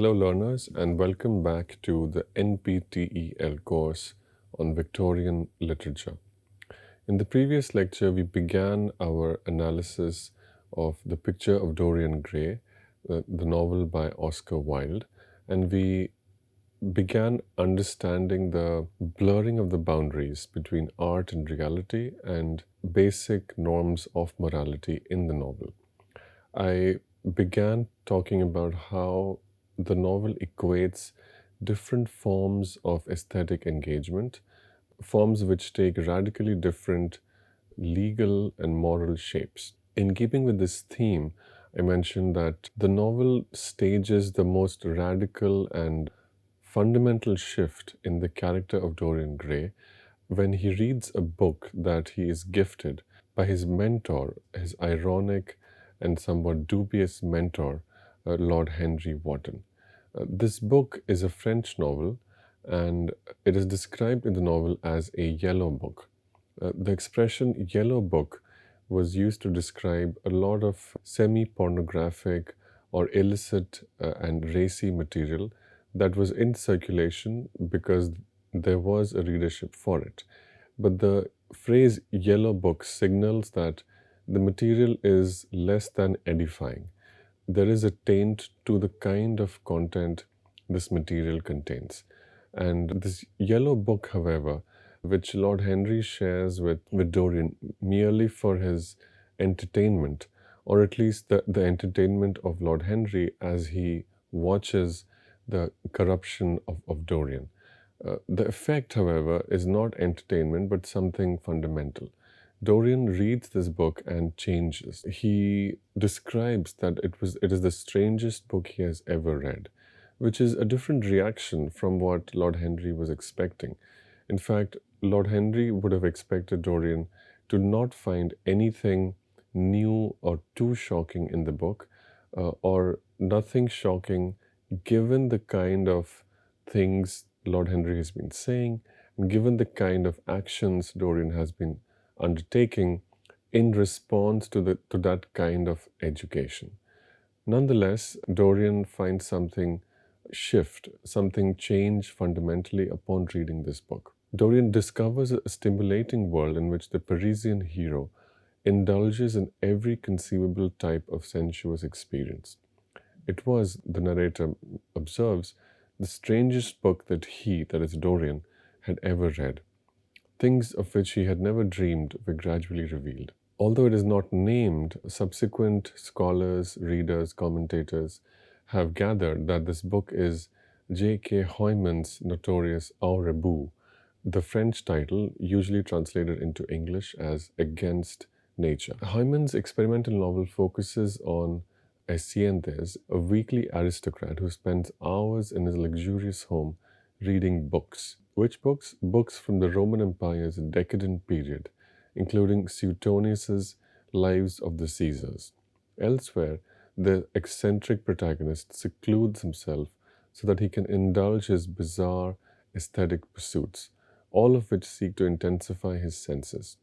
Hello, learners, and welcome back to the NPTEL course on Victorian literature. In the previous lecture, we began our analysis of The Picture of Dorian Gray, the novel by Oscar Wilde, and we began understanding the blurring of the boundaries between art and reality and basic norms of morality in the novel. I began talking about how the novel equates different forms of aesthetic engagement, forms which take radically different legal and moral shapes. In keeping with this theme, I mentioned that the novel stages the most radical and fundamental shift in the character of Dorian Gray when he reads a book that he is gifted by his mentor, his ironic and somewhat dubious mentor, Lord Henry Wotton. This book is a French novel, and it is described in the novel as a yellow book. The expression yellow book was used to describe a lot of semi pornographic or illicit and racy material that was in circulation because there was a readership for it. But the phrase yellow book signals that the material is less than edifying. There is a taint to the kind of content this material contains. And this yellow book, however, which Lord Henry shares with Dorian merely for his entertainment, or at least the entertainment of Lord Henry as he watches the corruption of Dorian. The effect, however, is not entertainment but something fundamental. Dorian reads this book and changes. He describes that it is the strangest book he has ever read, which is a different reaction from what Lord Henry was expecting. In fact, Lord Henry would have expected Dorian to not find anything new or too shocking in the book, or nothing shocking given the kind of things Lord Henry has been saying, and given the kind of actions Dorian has been undertaking in response to that kind of education. Nonetheless, Dorian finds something shift, something change fundamentally upon reading this book. Dorian discovers a stimulating world in which the Parisian hero indulges in every conceivable type of sensuous experience. It was, the narrator observes, the strangest book that he, that is Dorian, had ever read. Things of which he had never dreamed were gradually revealed. Although it is not named, subsequent scholars, readers, commentators have gathered that this book is J.K. Hoyman's notorious Au Rebou, the French title usually translated into English as Against Nature. Hoyman's experimental novel focuses on Asientes, a weakly aristocrat who spends hours in his luxurious home reading books. Which books? Books from the Roman Empire's decadent period, including Suetonius's Lives of the Caesars. Elsewhere, the eccentric protagonist secludes himself so that he can indulge his bizarre aesthetic pursuits, all of which seek to intensify his senses.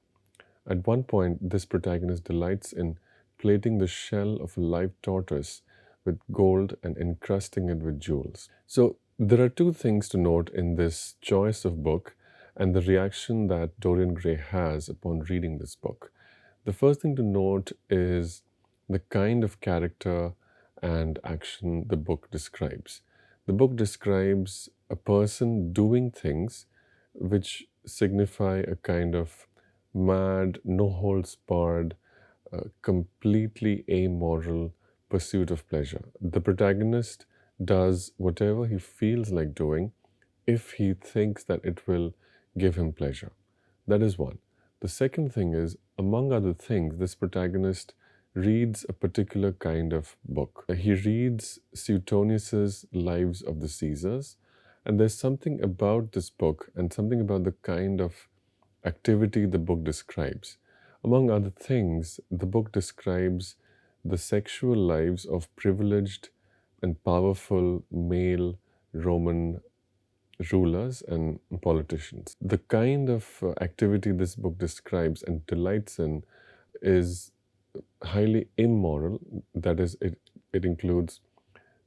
At one point, this protagonist delights in plating the shell of a live tortoise with gold and encrusting it with jewels. So, there are two things to note in this choice of book and the reaction that Dorian Gray has upon reading this book. The first thing to note is the kind of character and action the book describes. The book describes a person doing things which signify a kind of mad, no-holds-barred, completely amoral pursuit of pleasure. The protagonist does whatever he feels like doing if he thinks that it will give him pleasure. That is one. The second thing is, among other things, this protagonist reads a particular kind of book. He reads Suetonius's Lives of the Caesars, and there's something about this book and something about the kind of activity the book describes. Among other things, the book describes the sexual lives of privileged and powerful male Roman rulers and politicians. The kind of activity this book describes and delights in is highly immoral. That is, it includes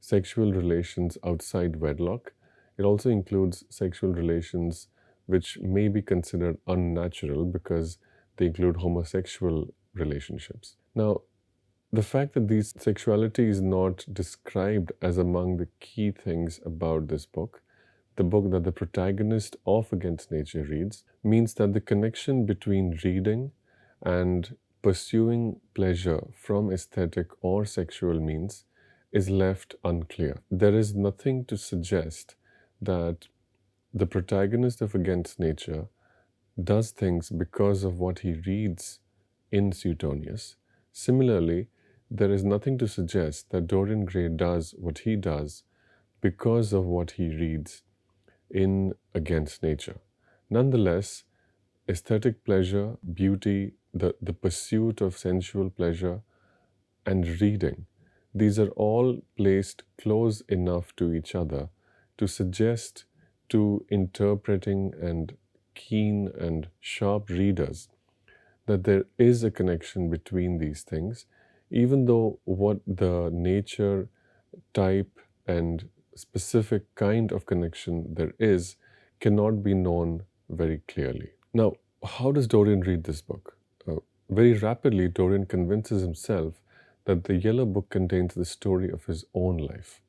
sexual relations outside wedlock. It also includes sexual relations which may be considered unnatural because they include homosexual relationships. Now, the fact that these sexuality is not described as among the key things about this book, the book that the protagonist of Against Nature reads, means that the connection between reading and pursuing pleasure from aesthetic or sexual means is left unclear. There is nothing to suggest that the protagonist of Against Nature does things because of what he reads in Suetonius. Similarly, there is nothing to suggest that Dorian Gray does what he does because of what he reads in Against Nature. Nonetheless, aesthetic pleasure, beauty, the pursuit of sensual pleasure, and reading, these are all placed close enough to each other to suggest to interpreting and keen and sharp readers that there is a connection between these things, even though what the nature, type, and specific kind of connection there is cannot be known very clearly. Now, how does Dorian read this book? Very rapidly, Dorian convinces himself that the Yellow Book contains the story of his own life.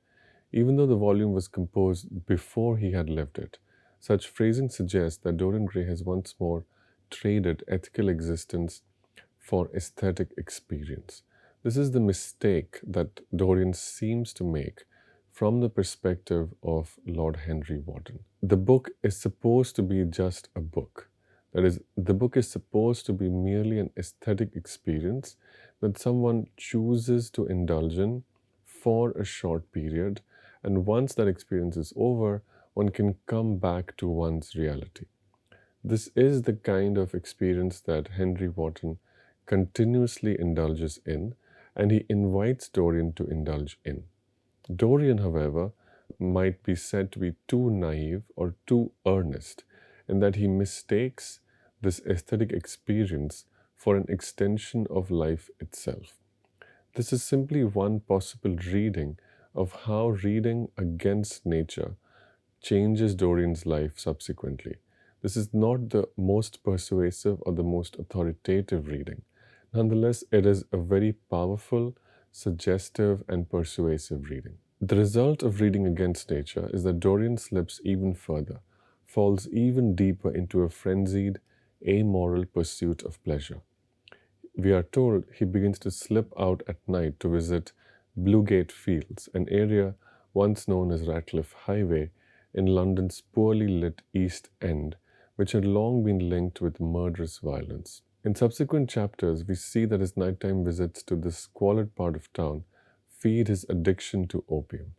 Even though the volume was composed before he had lived it, such phrasing suggests that Dorian Gray has once more traded ethical existence for aesthetic experience. This is the mistake that Dorian seems to make from the perspective of Lord Henry Wotton. The book is supposed to be just a book. That is, the book is supposed to be merely an aesthetic experience that someone chooses to indulge in for a short period, and once that experience is over, one can come back to one's reality. This is the kind of experience that Henry Wotton continuously indulges in, and he invites Dorian to indulge in. Dorian, however, might be said to be too naive or too earnest in that he mistakes this aesthetic experience for an extension of life itself. This is simply one possible reading of how reading Against Nature changes Dorian's life subsequently. This is not the most persuasive or the most authoritative reading. Nonetheless, it is a very powerful, suggestive, and persuasive reading. The result of reading Against Nature is that Dorian slips even further, falls even deeper into a frenzied, amoral pursuit of pleasure. We are told he begins to slip out at night to visit Bluegate Fields, an area once known as Ratcliffe Highway in London's poorly lit East End, which had long been linked with murderous violence. In subsequent chapters, we see that his nighttime visits to this squalid part of town feed his addiction to opium.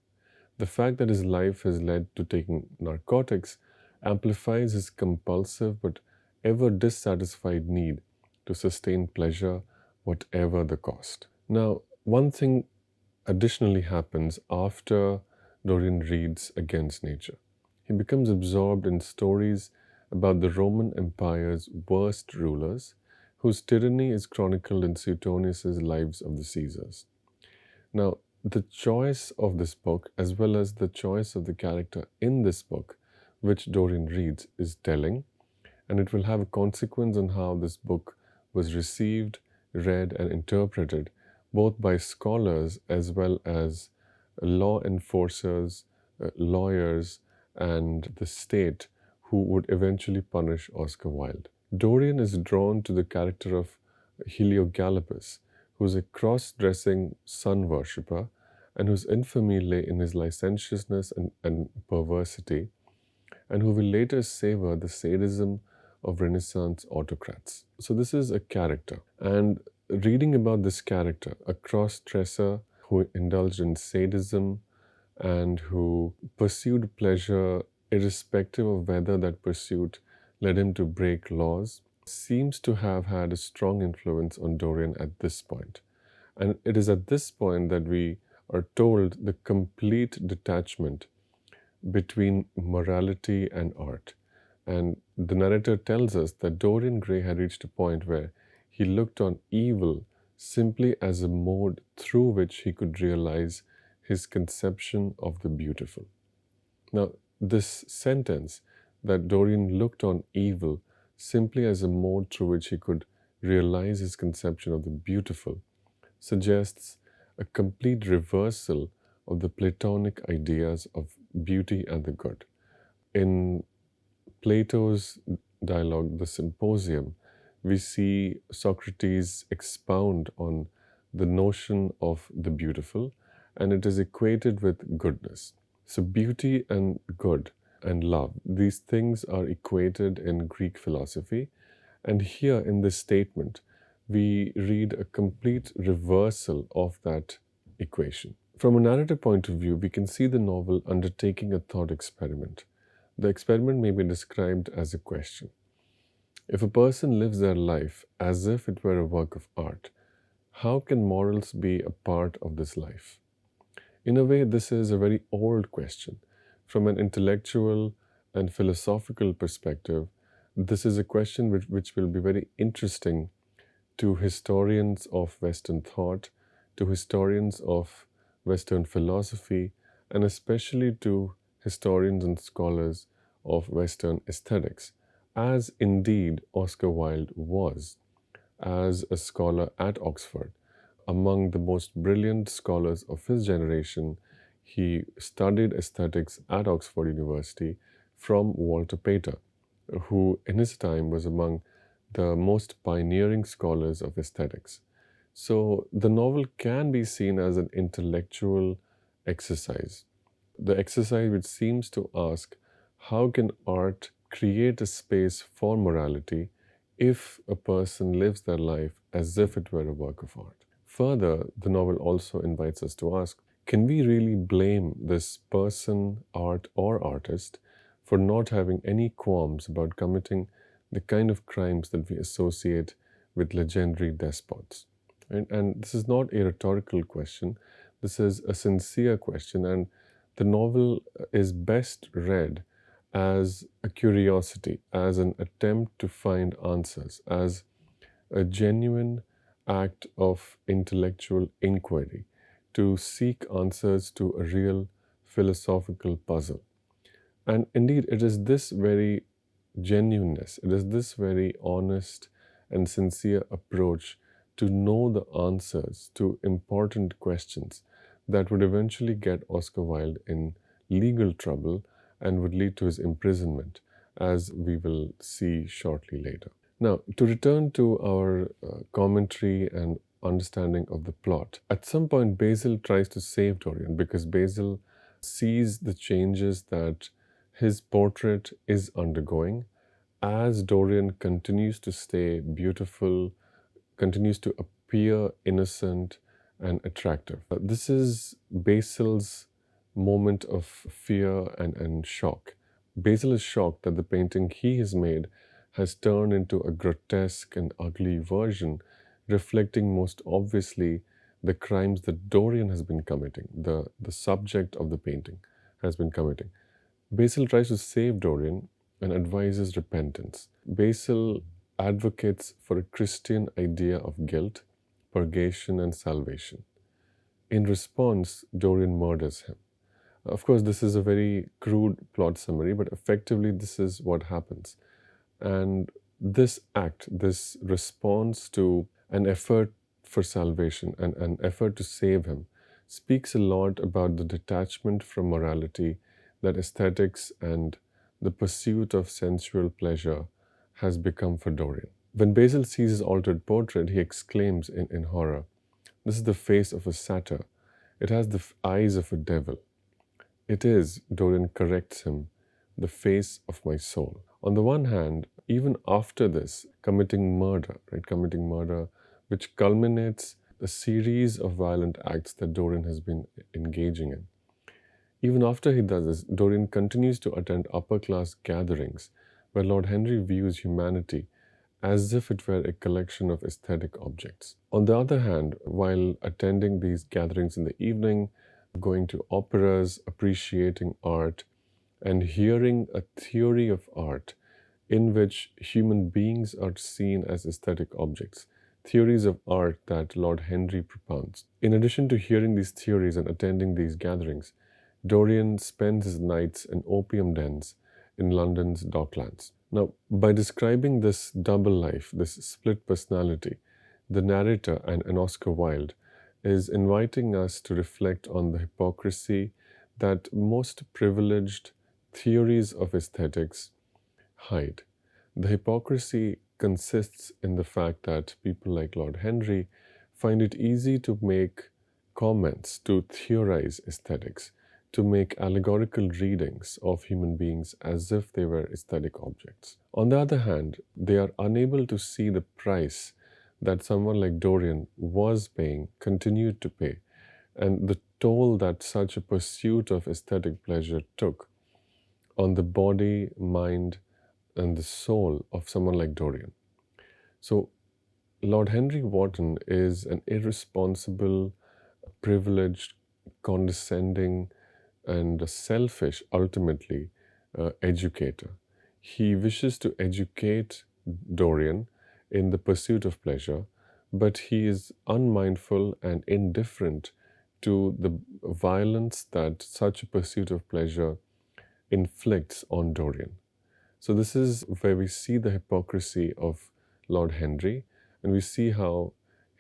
The fact that his life has led to taking narcotics amplifies his compulsive but ever dissatisfied need to sustain pleasure, whatever the cost. Now, one thing additionally happens after Dorian reads Against Nature. He becomes absorbed in stories about the Roman Empire's worst rulers, whose tyranny is chronicled in Suetonius's Lives of the Caesars. Now, the choice of this book, as well as the choice of the character in this book, which Dorian reads, is telling, and it will have a consequence on how this book was received, read, and interpreted, both by scholars as well as law enforcers, lawyers, and the state who would eventually punish Oscar Wilde. Dorian is drawn to the character of Heliogabalus, who is a cross-dressing sun worshipper and whose infamy lay in his licentiousness and perversity, and who will later savor the sadism of Renaissance autocrats. So this is a character, and reading about this character, a cross-dresser who indulged in sadism and who pursued pleasure irrespective of whether that pursuit led him to break laws, seems to have had a strong influence on Dorian at this point. And it is at this point that we are told the complete detachment between morality and art. And the narrator tells us that Dorian Gray had reached a point where he looked on evil simply as a mode through which he could realize his conception of the beautiful. Now, this sentence that Dorian looked on evil simply as a mode through which he could realize his conception of the beautiful suggests a complete reversal of the Platonic ideas of beauty and the good. In Plato's dialogue, The Symposium, we see Socrates expound on the notion of the beautiful, and it is equated with goodness. So, beauty and good and love, these things are equated in Greek philosophy. And here in this statement, we read a complete reversal of that equation. From a narrative point of view, we can see the novel undertaking a thought experiment. The experiment may be described as a question. If a person lives their life as if it were a work of art, how can morals be a part of this life? In a way, this is a very old question. From an intellectual and philosophical perspective, this is a question which will be very interesting to historians of Western thought, to historians of Western philosophy, and especially to historians and scholars of Western aesthetics, as indeed Oscar Wilde was, as a scholar at Oxford. Among the most brilliant scholars of his generation, he studied aesthetics at Oxford University from Walter Pater, who in his time was among the most pioneering scholars of aesthetics. So the novel can be seen as an intellectual exercise. The exercise which seems to ask, how can art create a space for morality if a person lives their life as if it were a work of art? Further, the novel also invites us to ask, can we really blame this person, art, or artist for not having any qualms about committing the kind of crimes that we associate with legendary despots? And this is not a rhetorical question. This is a sincere question, and the novel is best read as a curiosity, as an attempt to find answers, as a genuine act of intellectual inquiry to seek answers to a real philosophical puzzle. And indeed, it is this very genuineness, it is this very honest and sincere approach to know the answers to important questions that would eventually get Oscar Wilde in legal trouble and would lead to his imprisonment, as we will see shortly later. Now, to return to our commentary and understanding of the plot, at some point Basil tries to save Dorian because Basil sees the changes that his portrait is undergoing as Dorian continues to stay beautiful, continues to appear innocent and attractive. This is Basil's moment of fear and shock. Basil is shocked that the painting he has made has turned into a grotesque and ugly version, reflecting most obviously the crimes that Dorian has been committing, the subject of the painting has been committing. Basil tries to save Dorian and advises repentance. Basil advocates for a Christian idea of guilt, purgation, and salvation. In response, Dorian murders him. Of course, this is a very crude plot summary, but effectively this is what happens. And this act, this response to an effort for salvation and an effort to save him, speaks a lot about the detachment from morality that aesthetics and the pursuit of sensual pleasure has become for Dorian. When Basil sees his altered portrait, he exclaims in horror, "This is the face of a satyr. It has the eyes of a devil." It is, Dorian corrects him, the face of my soul. On the one hand, even after this, committing murder, which culminates a series of violent acts that Dorian has been engaging in. Even after he does this, Dorian continues to attend upper-class gatherings where Lord Henry views humanity as if it were a collection of aesthetic objects. On the other hand, while attending these gatherings in the evening, going to operas, appreciating art, and hearing a theory of art in which human beings are seen as aesthetic objects, theories of art that Lord Henry propounds. In addition to hearing these theories and attending these gatherings, Dorian spends his nights in opium dens in London's Docklands. Now, by describing this double life, this split personality, the narrator and Oscar Wilde is inviting us to reflect on the hypocrisy that most privileged theories of aesthetics hide. The hypocrisy consists in the fact that people like Lord Henry find it easy to make comments, to theorize aesthetics, to make allegorical readings of human beings as if they were aesthetic objects. On the other hand, they are unable to see the price that someone like Dorian was paying, continued to pay, and the toll that such a pursuit of aesthetic pleasure took on the body, mind, and the soul of someone like Dorian. So, Lord Henry Wotton is an irresponsible, privileged, condescending, and a selfish, ultimately, educator. He wishes to educate Dorian in the pursuit of pleasure, but he is unmindful and indifferent to the violence that such a pursuit of pleasure inflicts on Dorian. So this is where we see the hypocrisy of Lord Henry, and we see how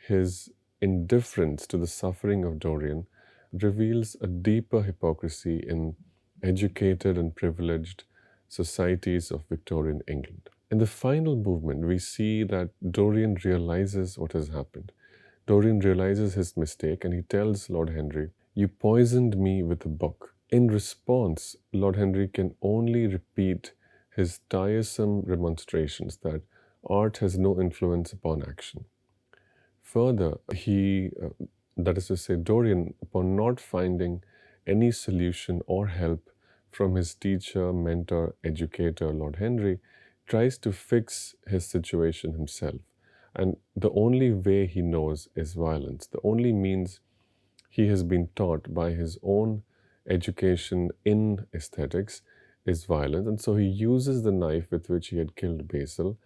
his indifference to the suffering of Dorian reveals a deeper hypocrisy in educated and privileged societies of Victorian England. In the final movement, we see that Dorian realizes what has happened. Dorian realizes his mistake and he tells Lord Henry, "You poisoned me with a book." In response, Lord Henry can only repeat his tiresome remonstrations that art has no influence upon action. Further, that is to say, Dorian, upon not finding any solution or help from his teacher, mentor, educator, Lord Henry, tries to fix his situation himself. And the only way he knows is violence. The only means he has been taught by his own education in aesthetics is violence. And so he uses the knife with which he had killed Basil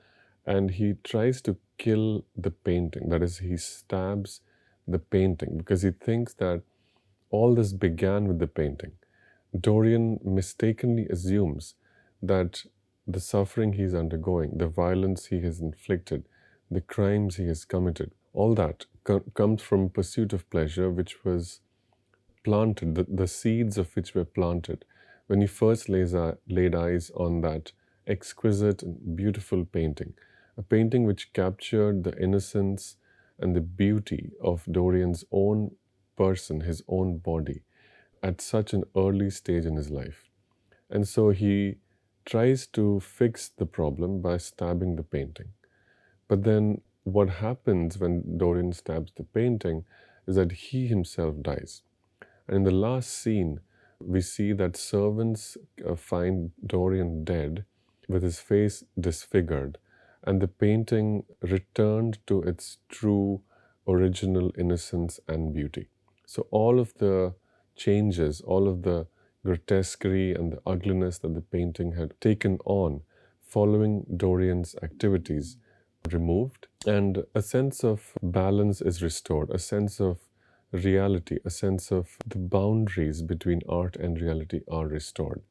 and he tries to kill the painting. That is, he stabs the painting because he thinks that all this began with the painting. Dorian mistakenly assumes that the suffering he is undergoing, the violence he has inflicted, the crimes he has committed, all that comes from pursuit of pleasure, which was planted, the seeds of which were planted when he first laid eyes on that exquisite and beautiful painting, a painting which captured the innocence and the beauty of Dorian's own person, his own body, at such an early stage in his life. And so he tries to fix the problem by stabbing the painting. But then what happens when Dorian stabs the painting is that he himself dies. And in the last scene, we see that servants find Dorian dead with his face disfigured and the painting returned to its true original innocence and beauty. So all of the changes, all of the grotesquerie and the ugliness that the painting had taken on following Dorian's activities removed, and a sense of balance is restored, a sense of reality, a sense of the boundaries between art and reality are restored.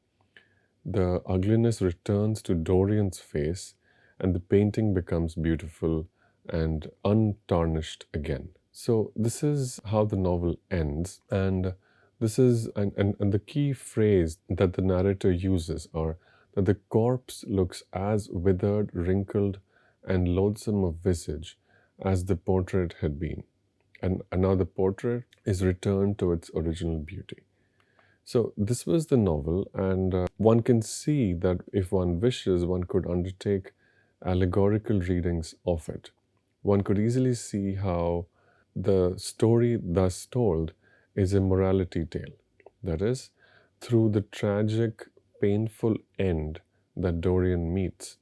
The ugliness returns to Dorian's face and the painting becomes beautiful and untarnished again. So this is how the novel ends, and this is and the key phrase that the narrator uses are that the corpse looks as withered, wrinkled, and loathsome of visage as the portrait had been. And now the portrait is returned to its original beauty. So this was the novel, and one can see that if one wishes, one could undertake allegorical readings of it. One could easily see how the story thus told is a morality tale. That is, through the tragic, painful end that Dorian meets,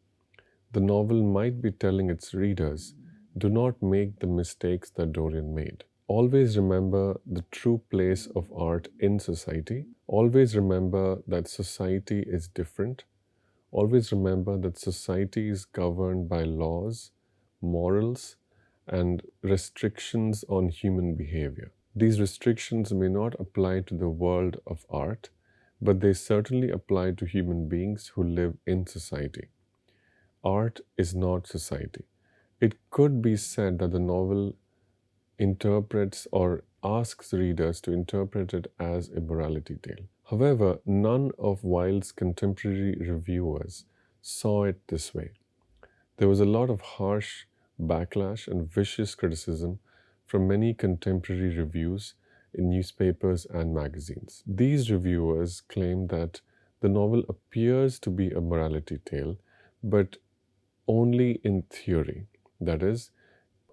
the novel might be telling its readers, do not make the mistakes that Dorian made. Always remember the true place of art in society. Always remember that society is different. Always remember that society is governed by laws, morals, and restrictions on human behavior. These restrictions may not apply to the world of art, but they certainly apply to human beings who live in society. Art is not society. It could be said that the novel interprets or asks readers to interpret it as a morality tale. However, none of Wilde's contemporary reviewers saw it this way. There was a lot of harsh backlash and vicious criticism from many contemporary reviews in newspapers and magazines. These reviewers claim that the novel appears to be a morality tale, but only in theory. That is,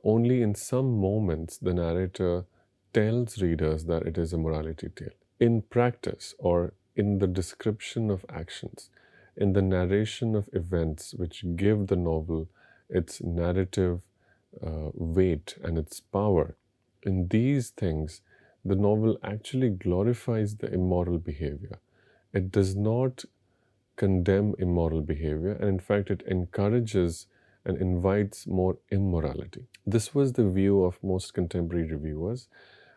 only in some moments the narrator tells readers that it is a morality tale. In practice, or in the description of actions, in the narration of events which give the novel its narrative weight and its power, in these things, the novel actually glorifies the immoral behavior. It does not condemn immoral behavior, and in fact, it encourages and invites more immorality. This was the view of most contemporary reviewers,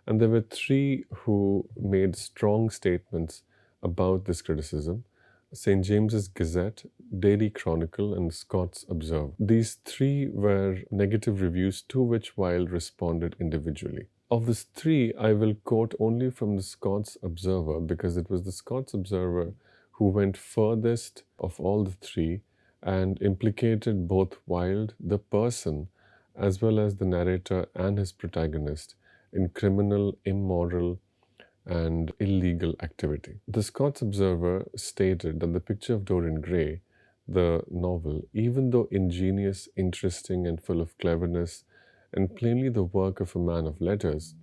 and there were three who made strong statements about this criticism: St. James's Gazette, Daily Chronicle, and Scott's Observer. These three were negative reviews to which Wilde responded individually. Of these three, I will quote only from the Scott's Observer because it was the Scott's Observer who went furthest of all the three and implicated both Wilde, the person, as well as the narrator and his protagonist in criminal, immoral, and illegal activity. The Scott's Observer stated that the picture of Dorian Gray, the novel, even though ingenious, interesting, and full of cleverness, and plainly the work of a man of letters,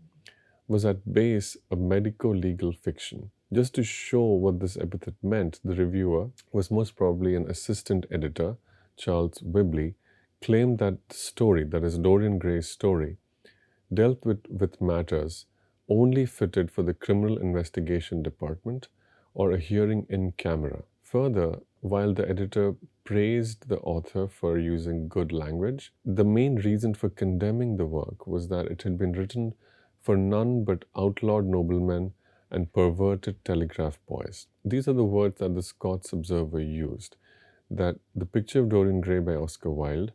was at base a medico-legal fiction. Just to show what this epithet meant, the reviewer, who was most probably an assistant editor, Charles Whibley, claimed that the story, that is Dorian Gray's story, dealt with matters only fitted for the criminal investigation department or a hearing in camera. Further, while the editor praised the author for using good language, the main reason for condemning the work was that it had been written for none but outlawed noblemen and perverted telegraph boys. These are the words that the Scott's Observer used, that the picture of Dorian Gray by Oscar Wilde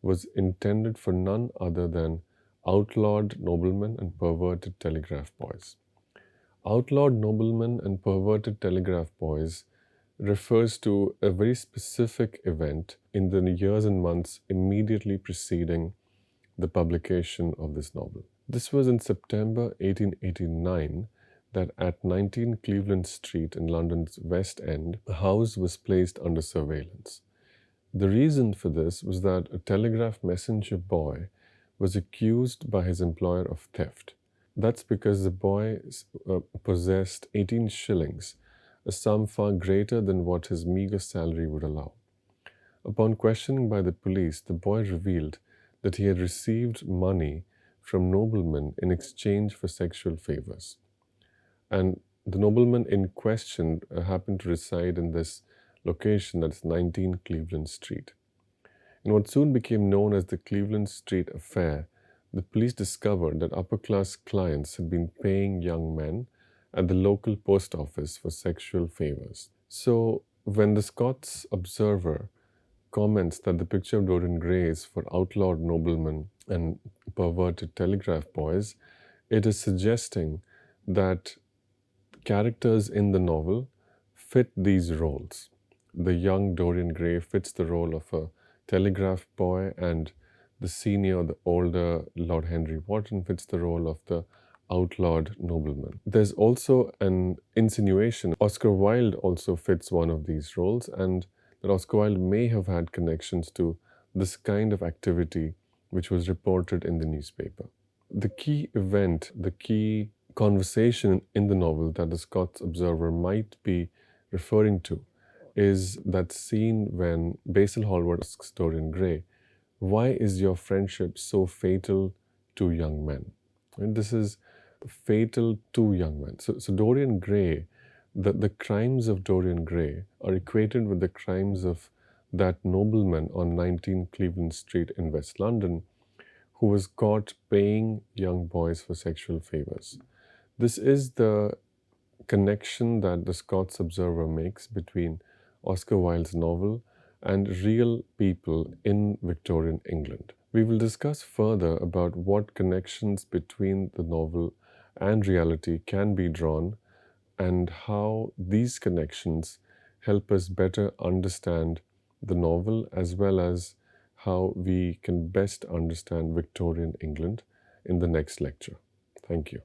was intended for none other than outlawed noblemen and perverted telegraph boys. Outlawed noblemen and perverted telegraph boys refers to a very specific event in the years and months immediately preceding the publication of this novel. This was in September 1889 that at 19 Cleveland Street in London's West End, a house was placed under surveillance. The reason for this was that a telegraph messenger boy was accused by his employer of theft. That's because the boy possessed 18 shillings, a sum far greater than what his meager salary would allow. Upon questioning by the police, the boy revealed that he had received money from noblemen in exchange for sexual favors. And the nobleman in question happened to reside in this location, that's 19 Cleveland Street. In what soon became known as the Cleveland Street Affair, the police discovered that upper-class clients had been paying young men at the local post office for sexual favors. So, when the Scott's Observer comments that the picture of Dorian Gray is for outlawed noblemen and perverted telegraph boys, it is suggesting that characters in the novel fit these roles. The young Dorian Gray fits the role of a telegraph boy, and the senior, the older Lord Henry Wotton fits the role of the outlawed nobleman. There's also an insinuation Oscar Wilde also fits one of these roles, and that Oscar Wilde may have had connections to this kind of activity which was reported in the newspaper. The key event, the key conversation in the novel that the Scott's Observer might be referring to is that scene when Basil Hallward asks Dorian Gray, "Why is your friendship so fatal to young men?" And this is fatal to young men. So Dorian Gray, the crimes of Dorian Gray are equated with the crimes of that nobleman on 19 Cleveland Street in West London who was caught paying young boys for sexual favors. This is the connection that the Scots Observer makes between Oscar Wilde's novel and real people in Victorian England. We will discuss further about what connections between the novel and reality can be drawn and how these connections help us better understand the novel as well as how we can best understand Victorian England in the next lecture. Thank you.